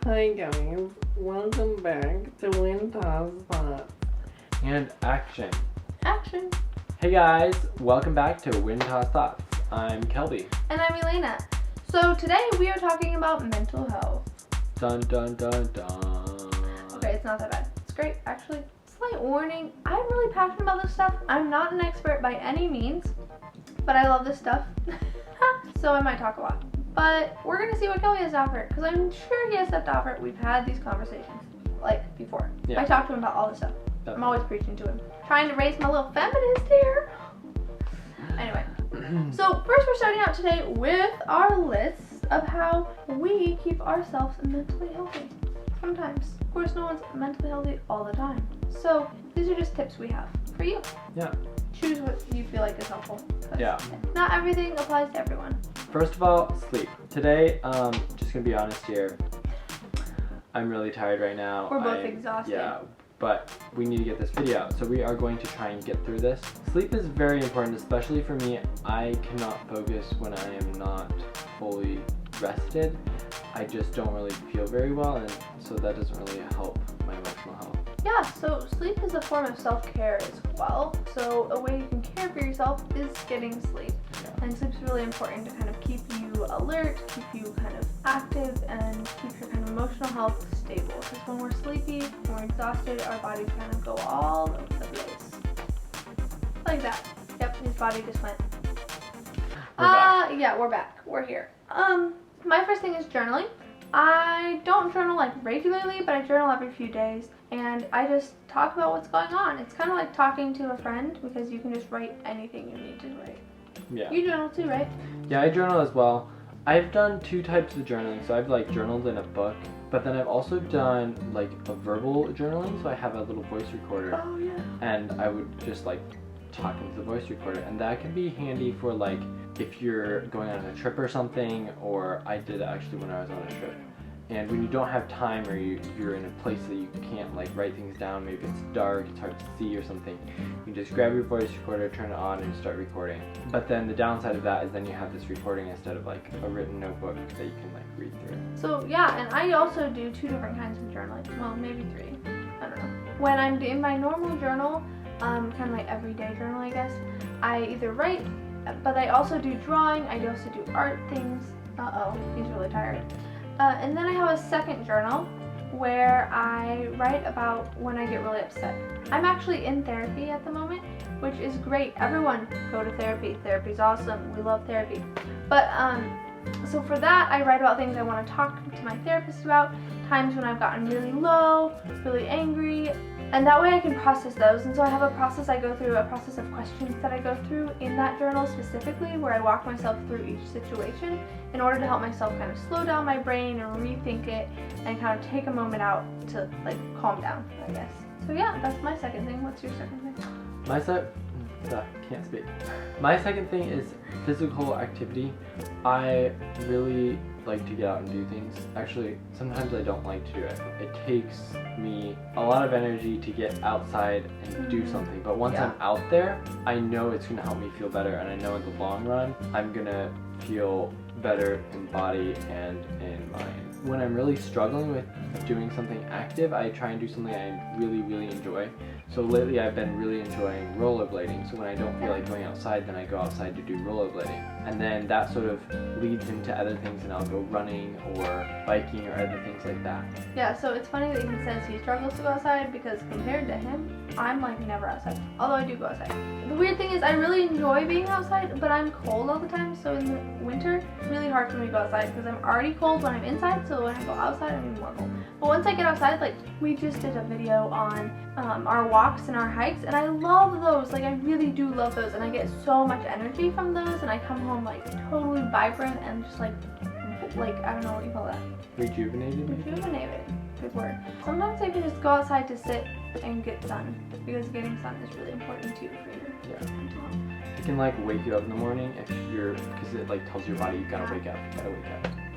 Hi guys, welcome back to Winter's Thoughts. And action. Action. Hey guys, welcome back to Winter's Thoughts. I'm Kelby. And I'm Elaina. So today we are talking about mental health. Dun dun dun dun. Okay, it's not that bad. It's great, actually. Slight warning, I'm really passionate about this stuff. I'm not an expert by any means, but I love this stuff. So I might talk a lot. But we're going to see what Kelby has to offer, because I'm sure he has stuff to offer. We've had these conversations, like, before. Yeah. I talked to him about all this stuff. Definitely. I'm always preaching to him. Trying to raise my little feminist here. Anyway, so first we're starting out today with our list of how we keep ourselves mentally healthy. Sometimes. Of course, no one's mentally healthy all the time. So these are just tips we have for you. Yeah. Choose what you feel like is helpful. 'Cause Yeah. not everything applies to everyone. First of all, sleep. Today, just gonna be honest here. I'm really tired right now. We're both exhausted. Yeah, but we need to get this video out. So we are going to try and get through this. Sleep is very important, especially for me. I cannot focus when I am not fully rested. I just don't really feel very well, and so that doesn't really help my emotional health. Yeah, so sleep is a form of self-care as well. So a way you can care for yourself is getting sleep. Yeah. And sleep's really important to kind of keep you alert, keep you kind of active, and keep your kind of emotional health stable. Because when we're sleepy, when we're exhausted, our bodies kind of go all over the place. Like that. Yep, his body just went. Yeah, we're back. We're here. My first thing is journaling. I don't journal like regularly, but I journal every few days, and I just talk about what's going on. It's kind of like talking to a friend because you can just write anything you need to write. Yeah. You journal too, right? Yeah, I journal as well. I've done two types of journaling. So I've like journaled in a book, but then I've also done like a verbal journaling. So I have a little voice recorder, Oh yeah. and I would just like talk into the voice recorder, and that can be handy for like if you're going on a trip or something, or I did actually when I was on a trip. And when you don't have time, or you're in a place that you can't like write things down, maybe it's dark, it's hard to see or something, you just grab your voice recorder, turn it on, and start recording. But then the downside of that is then you have this recording instead of like a written notebook that you can like read through. So yeah, and I also do two different kinds of journaling. Well, maybe three. I don't know. When I'm in my normal journal, kind of my everyday journal, I guess, I either write, but I also do drawing. I also do art things. He's really tired. And then I have a second journal where I write about when I get really upset. I'm actually in therapy at the moment, which is great. Everyone go to therapy. Therapy's awesome. We love therapy. But so for that, I write about things I want to talk to my therapist about, times when I've gotten really low, really angry, and that way I can process those. And so I have a process I go through, a process of questions that I go through in that journal specifically, where I walk myself through each situation in order to help myself kind of slow down my brain and rethink it and kind of take a moment out to like calm down, I guess. So yeah, that's my second thing. What's your second thing? Can't speak. My second thing is physical activity. I really like to get out and do things. Actually, sometimes I don't like to do it. It takes me a lot of energy to get outside and do something. But once I'm out there, I know it's going to help me feel better, and I know in the long run, I'm going to feel better in body and in mind. When I'm really struggling with doing something active, I try and do something I really, really enjoy. So lately I've been really enjoying rollerblading. So when I don't feel like going outside, then I go outside to do rollerblading. And then that sort of leads into other things, and I'll go running or biking or other things like that. Yeah, so it's funny that he says he struggles to go outside, because compared to him, I'm like never outside. Although I do go outside. The weird thing is I really enjoy being outside, but I'm cold all the time. So in the winter, it's really hard for me to go outside because I'm already cold when I'm inside. So when I go outside, I'm even more cold. But once I get outside, like we just did a video on our walks and our hikes, and I love those. Like I really do love those, and I get so much energy from those, and I come home like totally vibrant and just like I don't know what you call that. Rejuvenated? Rejuvenated. Good word. Sometimes I can just go outside to sit and get sun, because getting sun is really important too for your mental health. It can like wake you up in the morning if you're, because it like tells your body you gotta wake up,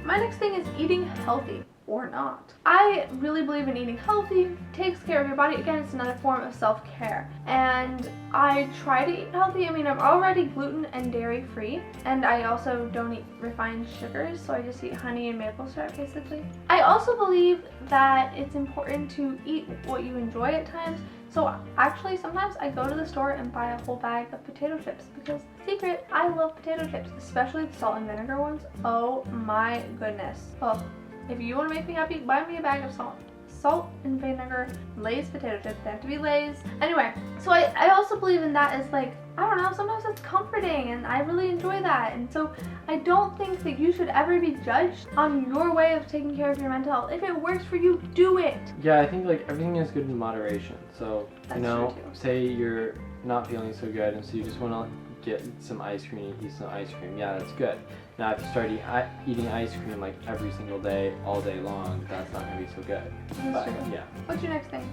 My next thing is eating healthy. or not. I really believe in eating healthy, takes care of your body. Again, it's another form of self-care. And I try to eat healthy. I mean, I'm already gluten and dairy free, and I also don't eat refined sugars, so I just eat honey and maple syrup basically. I also believe that it's important to eat what you enjoy at times. So actually sometimes I go to the store and buy a whole bag of potato chips because, secret, I love potato chips, especially the salt and vinegar ones. Oh my goodness. Oh, if you want to make me happy, buy me a bag of salt and vinegar Lay's potato chips. They have to be Lay's. Anyway, so I also believe in that as like, I don't know, sometimes it's comforting and I really enjoy that. And so I don't think that you should ever be judged on your way of taking care of your mental health. If it works for you, do it. Yeah, I think like everything is good in moderation. So, That's you know, true, too. say you're not feeling so good and so you just want to get some ice cream, eat some ice cream. Yeah, that's good. Now, if you start eating ice cream like every single day, all day long, that's not going to be so good. That's But, true. yeah. What's your next thing?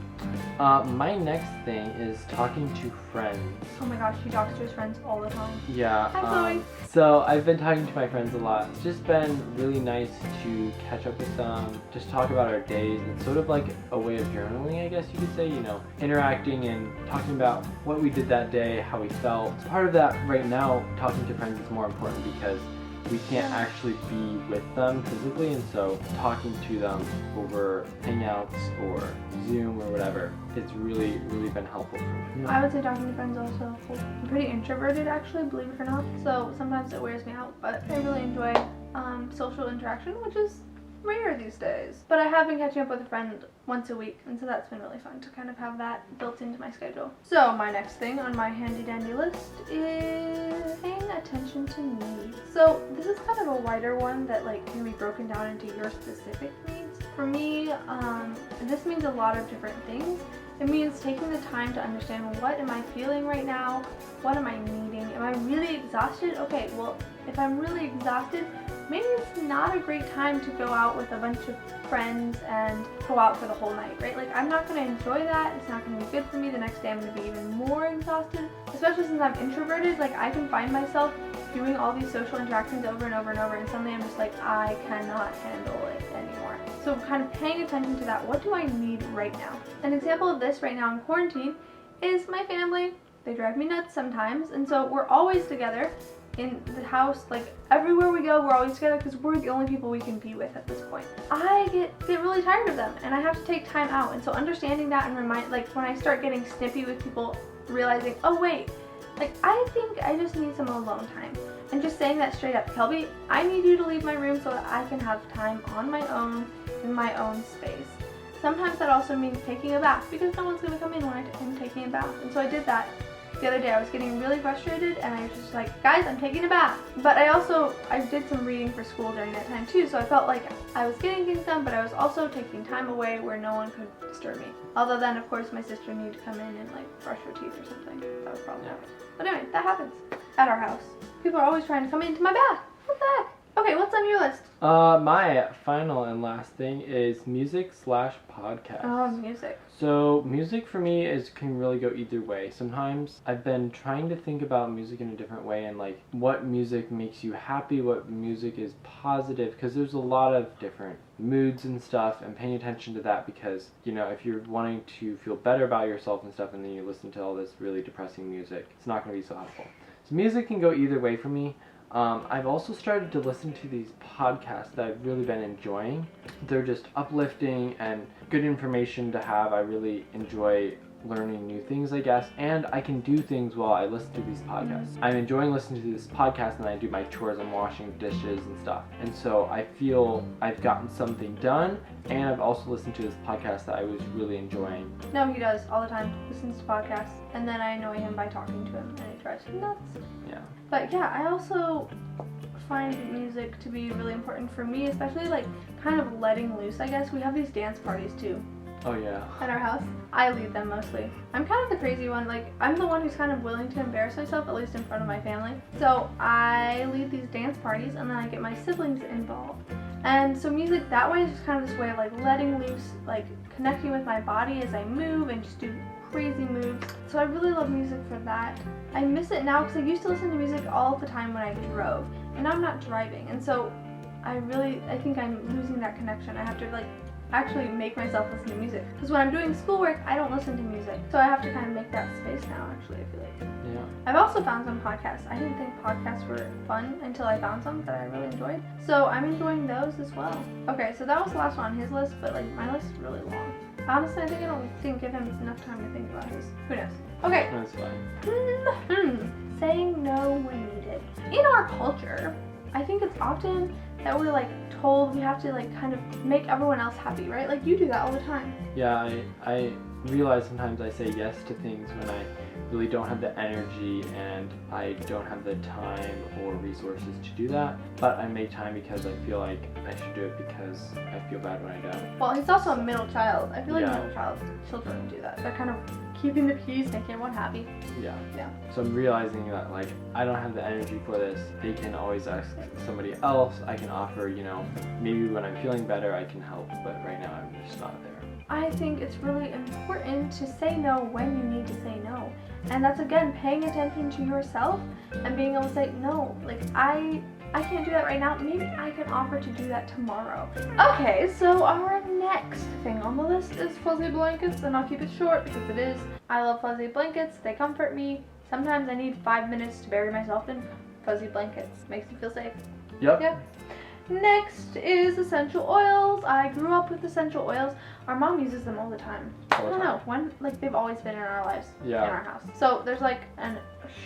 My next thing is talking to friends. Oh my gosh, he talks to his friends all the time. Yeah. Hi, Chloe. So I've been talking to my friends a lot. It's just been really nice to catch up with them, just talk about our days. It's sort of like a way of journaling, I guess you could say, you know, interacting and talking about what we did that day, how we felt. Part of that right now, talking to friends is more important because we can't actually be with them physically, and so talking to them over Hangouts or Zoom or whatever, it's really been helpful for me. I would say talking to friends also helpful. I'm pretty introverted actually, believe it or not, so sometimes it wears me out, but I really enjoy social interaction, which is rare these days. But I have been catching up with a friend once a week, and so that's been really fun to kind of have that built into my schedule. So my next thing on my handy dandy list is paying attention to needs. So this is kind of a wider one that like can be broken down into your specific needs. For me, this means a lot of different things. It means taking the time to understand, what am I feeling right now? What am I needing? Am I really exhausted? Okay, well, if I'm really exhausted, maybe it's not a great time to go out with a bunch of friends and go out for the whole night, right? Like, I'm not going to enjoy that. It's not going to be good for me. The next day I'm going to be even more exhausted, especially since I'm introverted. Like, I can find myself doing all these social interactions over and over and over, and suddenly I'm just like, I cannot handle it anymore. So kind of paying attention to that. What do I need right now? An example of this right now in quarantine is my family. They drive me nuts sometimes, and so we're always together in the house. Like, everywhere we go, we're always together because we're the only people we can be with at this point. I get really tired of them, and I have to take time out. And so understanding that and like when I start getting snippy with people, realizing, oh wait, like I think I just need some alone time. And just saying that straight up, Kelby, I need you to leave my room so that I can have time on my own, in my own space. Sometimes that also means taking a bath because no one's going to come in when I'm taking a bath. And so I did that the other day. I was getting really frustrated and I was just like, guys, I'm taking a bath. But I did some reading for school during that time too, so I felt like I was getting things done, but I was also taking time away where no one could disturb me. Although then, of course, my sister needed to come in and like brush her teeth or something. That was problematic. But anyway, that happens at our house. People are always trying to come into my bath. What the heck? Okay, what's on your list? My final and last thing is music/podcast. Oh, music. So music for me can really go either way. Sometimes I've been trying to think about music in a different way and like what music makes you happy, what music is positive, because there's a lot of different moods and stuff, and paying attention to that, because you know, if you're wanting to feel better about yourself and stuff and then you listen to all this really depressing music, it's not going to be so helpful. So music can go either way for me. I've also started to listen to these podcasts that I've really been enjoying. They're just uplifting and good information to have. I really enjoy learning new things, I guess, and I can do things while I listen to these podcasts. I'm enjoying listening to this podcast and I do my chores and washing dishes and stuff. And so I feel I've gotten something done, and I've also listened to this podcast that I was really enjoying. No, he does all the time. Listens to podcasts, and then I annoy him by talking to him, and it drives me nuts. Yeah. But yeah, I also find music to be really important for me, especially like kind of letting loose, I guess. We have these dance parties too. Oh yeah. At our house. I lead them mostly. I'm kind of the crazy one. Like, I'm the one who's kind of willing to embarrass myself, at least in front of my family. So I lead these dance parties, and then I get my siblings involved. And so music that way is just kind of this way of like letting loose, like connecting with my body as I move and just do crazy moves. So I really love music for that. I miss it now because I used to listen to music all the time when I drove, and I'm not driving. And so I think I'm losing that connection. I have to like actually make myself listen to music. Because when I'm doing schoolwork, I don't listen to music. So I have to kind of make that space now, actually, I feel like. Yeah. I've also found some podcasts. I didn't think podcasts were fun until I found some that I really enjoyed. So I'm enjoying those as well. Okay, so that was the last one on his list, but like my list is really long. Honestly, I think didn't give him enough time to think about his. Who knows? Okay. That's fine. Saying no when needed. In our culture, I think it's often that we're like told we have to like kind of make everyone else happy, right? Like you do that all the time. Yeah, I realize sometimes I say yes to things when I really don't have the energy and I don't have the time or resources to do that. But I make time because I feel like I should do it because I feel bad when I don't. Well, he's also a middle child. I feel like Yeah. middle children do that. They're kind of keeping the peace, making everyone happy. Yeah. Yeah. So I'm realizing that like I don't have the energy for this. They can always ask somebody else. I can offer, maybe when I'm feeling better I can help, but right now I'm just not there. I think it's really important to say no when you need to say no. And that's again paying attention to yourself and being able to say no. Like I can't do that right now. Maybe I can offer to do that tomorrow. Okay, so our next thing on the list is fuzzy blankets, and I'll keep it short because it is. I love fuzzy blankets. They comfort me. Sometimes I need 5 minutes to bury myself in fuzzy blankets. Makes me feel safe. Yep. Next is essential oils. I grew up with essential oils. Our mom uses them all the time. I don't know when, like they've always been in our lives, in our house. So there's like a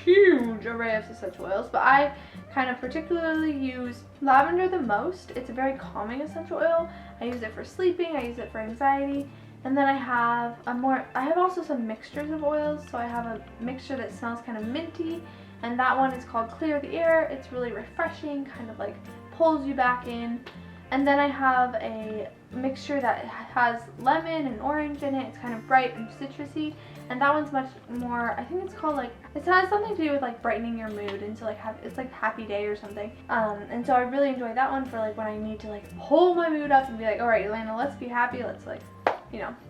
huge array of essential oils, but I kind of particularly use lavender the most. It's a very calming essential oil. I use it for sleeping. I use it for anxiety. And then I have also some mixtures of oils. So I have a mixture that smells kind of minty, and that one is called Clear the Air. It's really refreshing, kind of like pulls you back in. And then I have a mixture that has lemon and orange in it. It's kind of bright and citrusy, and that one's much more, I think it's called like, it has something to do with like brightening your mood, and so like it's like happy day or something. And so I really enjoy that one for like when I need to like pull my mood up and be like, all right, Elaina, let's be happy, let's like,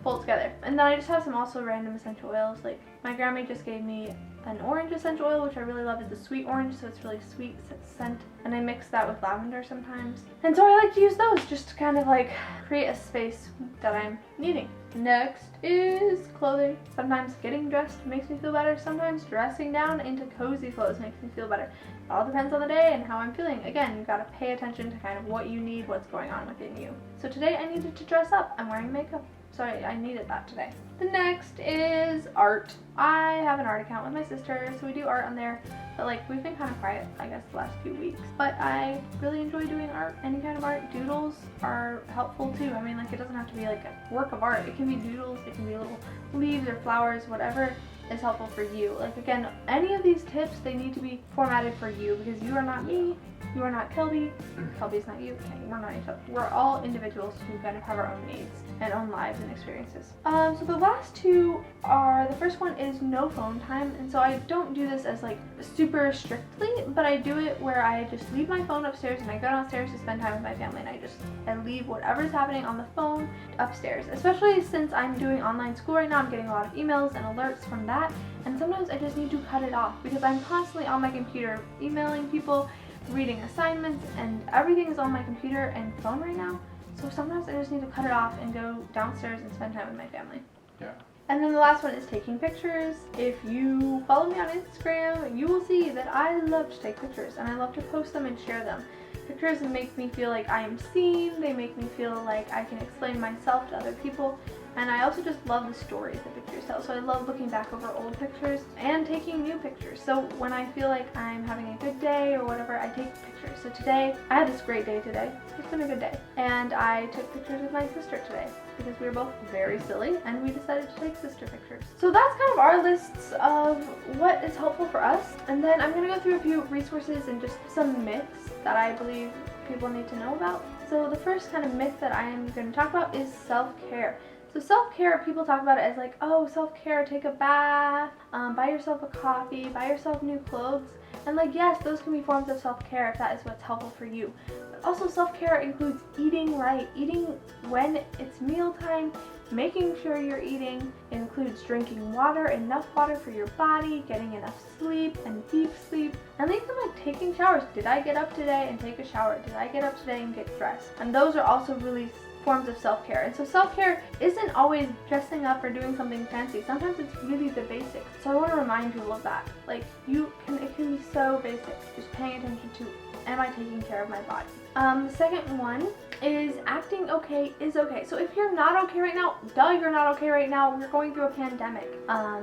pull it together. And then I just have some also random essential oils. Like my grandma just gave me an orange essential oil, which I really love. It's a sweet orange, so it's really sweet scent, and I mix that with lavender sometimes. And so I like to use those just to kind of like create a space that I'm needing. Next is clothing. Sometimes getting dressed makes me feel better. Sometimes dressing down into cozy clothes makes me feel better. It all depends on the day and how I'm feeling. Again, you've got to pay attention to kind of what you need, what's going on within you. So today I needed to dress up. I'm wearing makeup. So I needed that today. The next is art. I have an art account with my sister, so we do art on there. But like we've been kind of quiet, I guess, the last few weeks. But I really enjoy doing art, any kind of art. Doodles are helpful too. I mean, like it doesn't have to be like a work of art. It can be doodles, it can be little leaves or flowers, whatever is helpful for you. Like again, any of these tips, they need to be formatted for you because you are not me. You are not Kelby. Kelby's not you. Okay, we're not each other. We're all individuals who kind of have our own needs and own lives and experiences. So the last two are, the first one is no phone time. And so I don't do this as like super strictly, but I do it where I just leave my phone upstairs and I go downstairs to spend time with my family, and I leave whatever's happening on the phone upstairs. Especially since I'm doing online school right now, I'm getting a lot of emails and alerts from that. And sometimes I just need to cut it off because I'm constantly on my computer emailing people, reading assignments, and everything is on my computer and phone right now. So sometimes I just need to cut it off and go downstairs and spend time with my family. Yeah. And then the last one is taking pictures. If you follow me on Instagram, you will see that I love to take pictures and I love to post them and share them. Pictures make me feel like I am seen. They make me feel like I can explain myself to other people. And I also just love the stories that pictures tell. So I love looking back over old pictures and taking new pictures. So when I feel like I'm having a good day or whatever, I take pictures. So today, I had this great day today. It's been a good day. And I took pictures with my sister today because we were both very silly and we decided to take sister pictures. So that's kind of our lists of what is helpful for us. And then I'm going to go through a few resources and just some myths that I believe people need to know about. So the first kind of myth that I am going to talk about is self-care. So self-care, people talk about it as like, oh, self-care, take a bath, buy yourself a coffee, buy yourself new clothes. And like, yes, those can be forms of self-care if that is what's helpful for you. But also self-care includes eating right, eating when it's mealtime, making sure you're eating. It includes drinking water, enough water for your body, getting enough sleep and deep sleep, and even like taking showers. Did I get up today and take a shower? Did I get up today and get dressed? And those are also really forms of self-care. And so self-care isn't always dressing up or doing something fancy. Sometimes it's really the basics. So I want to remind you of that. Like, it can be so basic. Just paying attention to, am I taking care of my body? The second one is acting okay is okay. So if you're not okay right now, you're not okay right now. We're going through a pandemic.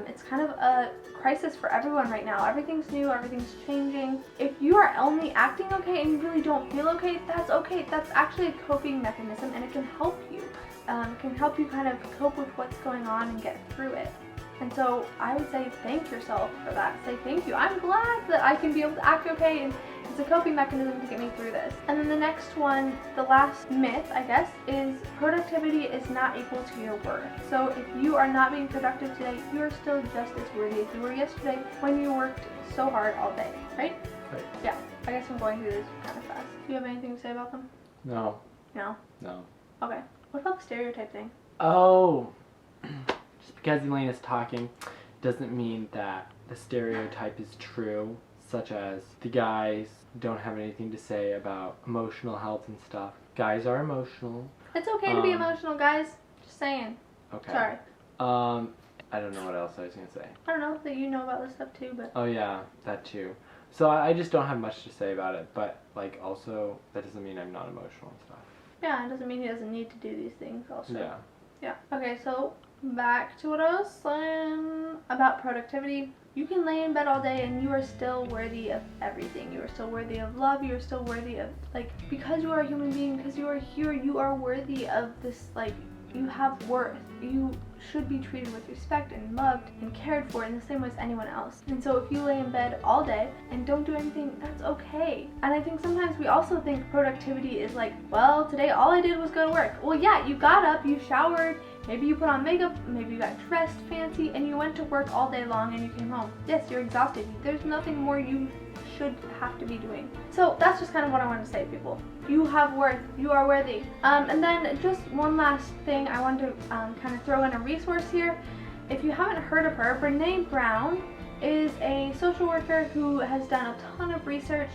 It's kind of a crisis for everyone right now. Everything's new, everything's changing. If you are only acting okay and you really don't feel okay, that's okay. That's actually a coping mechanism, and it can help you. It can help you kind of cope with what's going on and get through it. And so I would say thank yourself for that. Say thank you. I'm glad that I can be able to act okay, and it's a coping mechanism to get me through this. And then the next one, the last myth, I guess, is productivity is not equal to your worth. So if you are not being productive today, you are still just as worthy as you were yesterday when you worked so hard all day, right? Right. Yeah. I guess I'm going through this kind of fast. Do you have anything to say about them? No. No? No. Okay. What about the stereotype thing? Oh. Just because Elaina's talking doesn't mean that the stereotype is true, such as the guys don't have anything to say about emotional health and stuff. Guys are emotional. It's okay to be emotional, guys. Just saying. Okay. Sorry. I don't know what else I was gonna say. I don't know that you know about this stuff too, but... Oh yeah, that too. So I just don't have much to say about it, but like also that doesn't mean I'm not emotional and stuff. Yeah, it doesn't mean he doesn't need to do these things also. Yeah. Yeah. Okay, so back to what I was saying about productivity. You can lay in bed all day and you are still worthy of everything. You are still worthy of love. You are still worthy of, like, because you are a human being, because you are here, you are worthy of this, like, you have worth. You should be treated with respect and loved and cared for in the same way as anyone else. And so if you lay in bed all day and don't do anything, that's okay. And I think sometimes we also think productivity is like, well, today all I did was go to work. Well, yeah, you got up, you showered, maybe you put on makeup, maybe you got dressed fancy, and you went to work all day long and you came home. Yes, you're exhausted. There's nothing more you should have to be doing. So that's just kind of what I want to say, people. You have worth. You are worthy. And then just one last thing, I want to kind of throw in a resource here. If you haven't heard of her, Brene Brown is a social worker who has done a ton of research.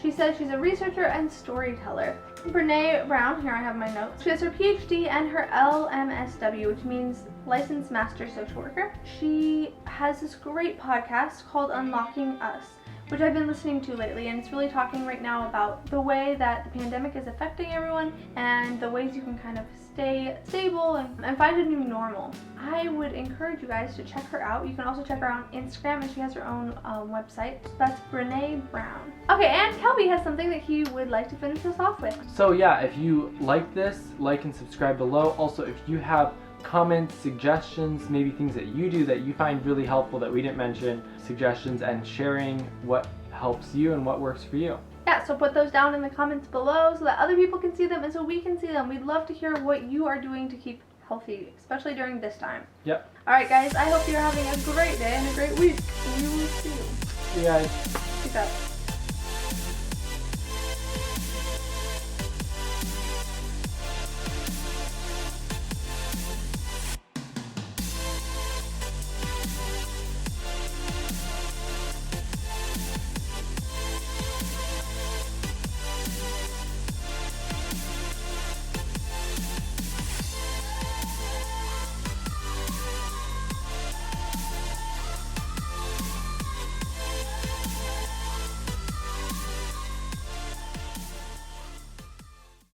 She says she's a researcher and storyteller. Brene Brown, here I have my notes. She has her PhD and her LMSW, which means Licensed Master Social Worker. She has this great podcast called Unlocking Us, which I've been listening to lately, and it's really talking right now about the way that the pandemic is affecting everyone and the ways you can kind of stay stable and find a new normal. I would encourage you guys to check her out. You can also check her out on Instagram, and she has her own website. That's Brene Brown. Okay, and Kelby has something that he would like to finish us off with. So yeah, if you like this, like and subscribe below. Also, if you have comments, suggestions, maybe things that you do that you find really helpful that we didn't mention, suggestions, and sharing what helps you and what works for you. Yeah, so put those down in the comments below so that other people can see them and so we can see them. We'd love to hear what you are doing to keep healthy, especially during this time. Yep. Alright guys, I hope you're having a great day and a great week. We will see you. See you guys. Peace out.